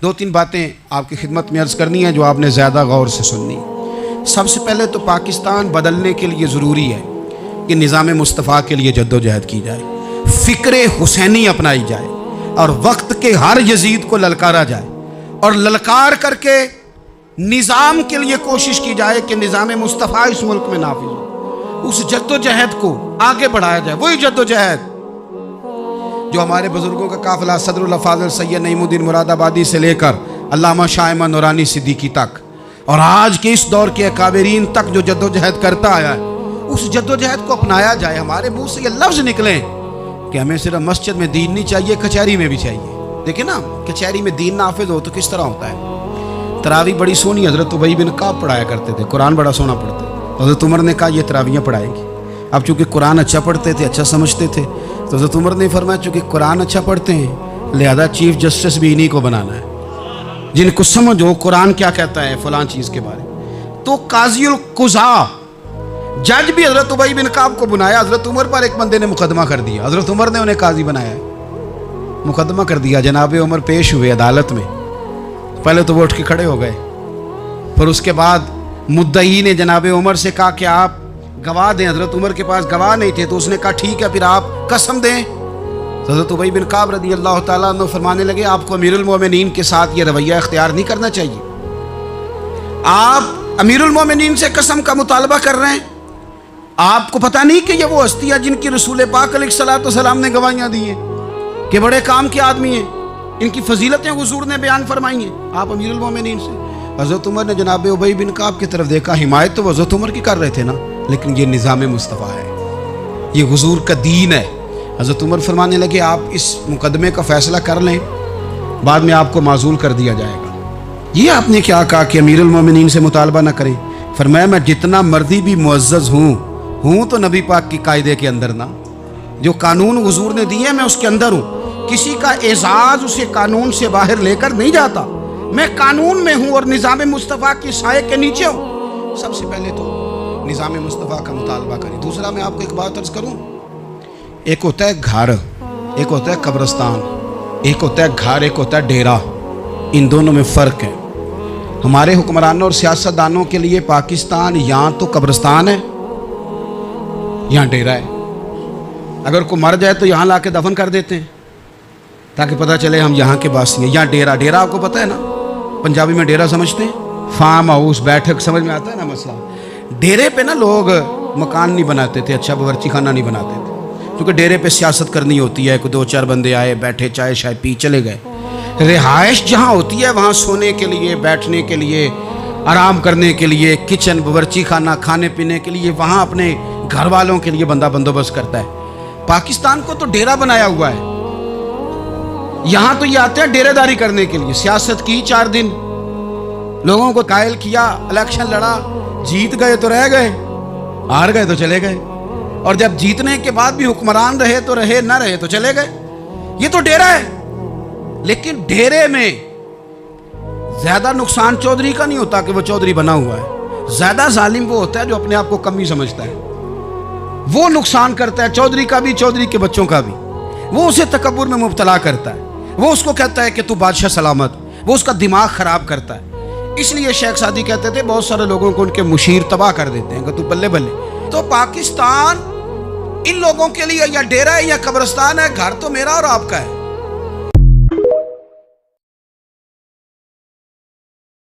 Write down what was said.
دو تین باتیں آپ کی خدمت میں عرض کرنی ہیں جو آپ نے زیادہ غور سے سننی ہے۔ سب سے پہلے تو پاکستان بدلنے کے لیے ضروری ہے کہ نظام مصطفیٰ کے لیے جد و جہد کی جائے، فکر حسینی اپنائی جائے اور وقت کے ہر یزید کو للکارا جائے، اور للکار کر کے نظام کے لیے کوشش کی جائے کہ نظام مصطفیٰ اس ملک میں نافذ ہو۔ اس جد و جہد کو آگے بڑھایا جائے، وہی جد و جہد جو ہمارے بزرگوں کا قافلہ صدر الافاضل سید نعیم الدین مراد آبادی سے لے کر علامہ شاہ احمد نورانی صدیقی تک اور آج کے اس دور کے اکابرین تک جو جد و جہد کرتا آیا ہے، اس جد و جہد کو اپنایا جائے۔ ہمارے منہ سے یہ لفظ نکلیں کہ ہمیں صرف مسجد میں دین نہیں چاہیے، کچہری میں بھی چاہیے۔ دیکھیں نا، کچہری میں دین نافذ ہو تو کس طرح ہوتا ہے۔ تراویح بڑی سونی حضرت ابی بن کعب پڑھایا کرتے تھے، قرآن بڑا سونا پڑھتے تھے۔ حضرت عمر نے کہا یہ تراویحیں پڑھائیں گی۔ اب چونکہ قرآن اچھا پڑھتے تھے، اچھا سمجھتے تھے، تو حضرت عمر نے فرمایا چونکہ قرآن اچھا پڑھتے ہیں لہذا چیف جسٹس بھی انہی کو بنانا ہے، جن کو سمجھ ہو قرآن کیا کہتا ہے فلاں چیز کے بارے۔ تو قاضی القضاء جج بھی حضرت ابی بن کعب کو بنایا۔ حضرت عمر پر ایک بندے نے مقدمہ کر دیا، حضرت عمر نے انہیں قاضی بنایا ہے، مقدمہ کر دیا۔ جناب عمر پیش ہوئے عدالت میں، پہلے تو وہ اٹھ کے کھڑے ہو گئے، پھر اس کے بعد مدعی نے جناب عمر سے کہا کہ آپ گواہ دیں۔ حضرت عمر کے پاس گواہ نہیں تھے تو اس نے کہا ٹھیک ہے پھر آپ قسم دیں۔ حضرت ابی بن کعب رضی اللہ تعالیٰ عنہ فرمانے لگے آپ کو امیر المومنین کے ساتھ یہ رویہ اختیار نہیں کرنا چاہیے، آپ امیر المومنین سے قسم کا مطالبہ کر رہے ہیں، آپ کو پتہ نہیں کہ یہ وہ ہستی ہے جن کی رسول پاک علیہ الصلوۃ والسلام نے گواہیاں دی ہیں کہ بڑے کام کے آدمی ہیں، ان کی فضیلتیں حضور نے بیان فرمائی ہیں، آپ امیر المومنین سے۔ حضرت عمر نے جناب ابی بن کعب کی طرف دیکھا، حمایت تو حضرت عمر کی کر رہے تھے نا، لیکن یہ نظام مصطفیٰ ہے، یہ حضور کا دین ہے۔ حضرت عمر فرمانے لگے آپ اس مقدمے کا فیصلہ کر لیں، بعد میں آپ کو معزول کر دیا جائے گا۔ یہ آپ نے کیا کہا کہ امیر المومنین سے مطالبہ نہ کریں؟ فرمایا میں جتنا مرضی بھی معزز ہوں تو نبی پاک کی قاعدے کے اندر نا، جو قانون حضور نے دیے میں اس کے اندر ہوں، کسی کا اعزاز اسے قانون سے باہر لے کر نہیں جاتا، میں قانون میں ہوں اور نظام مصطفیٰ کی سائے کے نیچے ہوں۔ سب سے پہلے تو نظام مصطفیٰ کا مطالبہ کریں۔ دوسرا میں آپ کو ایک بات عرض کروں، ایک ہوتا ہے گھر، ایک ہوتا ہے قبرستان، ایک ہوتا ہے گھر، ایک ہوتا ہے ڈیرا، ان دونوں میں فرق ہے۔ ہمارے حکمرانوں اور سیاستدانوں کے لیے پاکستان یہاں تو قبرستان ہے، یہاں ڈیرا ہے۔ اگر کوئی مر جائے تو یہاں لا کے دفن کر دیتے ہیں تاکہ پتہ چلے ہم یہاں کے باسی ہیں۔ یہاں ڈیرا آپ کو پتہ ہے نا، پنجابی میں ڈیرا سمجھتے ہیں، فارم ہاؤس، بیٹھک، سمجھ میں آتا ہے نا مسئلہ۔ ڈیرے پہ نا لوگ مکان نہیں بناتے تھے، اچھا باورچی خانہ نہیں بناتے تھے، کیونکہ ڈیرے پہ سیاست کرنی ہوتی ہے، کوئی دو چار بندے آئے بیٹھے چائے شائے پی چلے گئے۔ رہائش جہاں ہوتی ہے وہاں سونے کے لیے، بیٹھنے کے لیے، آرام کرنے کے لیے، کچن، باورچی خانہ، کھانے پینے کے لیے، وہاں اپنے گھر والوں کے لیے بندہ بندوبست کرتا ہے۔ پاکستان کو تو ڈیرا بنایا ہوا ہے، یہاں تو یہ آتے ہیں ڈیرے داری کرنے کے لیے۔ سیاست کی 4 دن، لوگوں کو قائل کیا، الیکشن لڑا، جیت گئے تو رہ گئے، ہار گئے تو چلے گئے، اور جب جیتنے کے بعد بھی حکمران رہے تو رہے، نہ رہے تو چلے گئے۔ یہ تو ڈیرا ہے، لیکن ڈیرے میں زیادہ نقصان چودھری کا نہیں ہوتا کہ وہ چودھری بنا ہوا ہے، زیادہ ظالم وہ ہوتا ہے جو اپنے آپ کو کمی سمجھتا ہے، وہ نقصان کرتا ہے چودھری کا بھی، چودھری کے بچوں کا بھی، وہ اسے تکبر میں مبتلا کرتا ہے، وہ اس کو کہتا ہے کہ تو بادشاہ سلامت، وہ اس کا دماغ خراب کرتا ہے۔ اس لیے شیخ سعدی کہتے تھے بہت سارے لوگوں کو ان کے مشیر تباہ کر دیتے ہیں کہ تو بلے بلے۔ تو پاکستان ان لوگوں کے لیے یا ڈیرا ہے یا قبرستان ہے، گھر تو میرا اور آپ کا ہے۔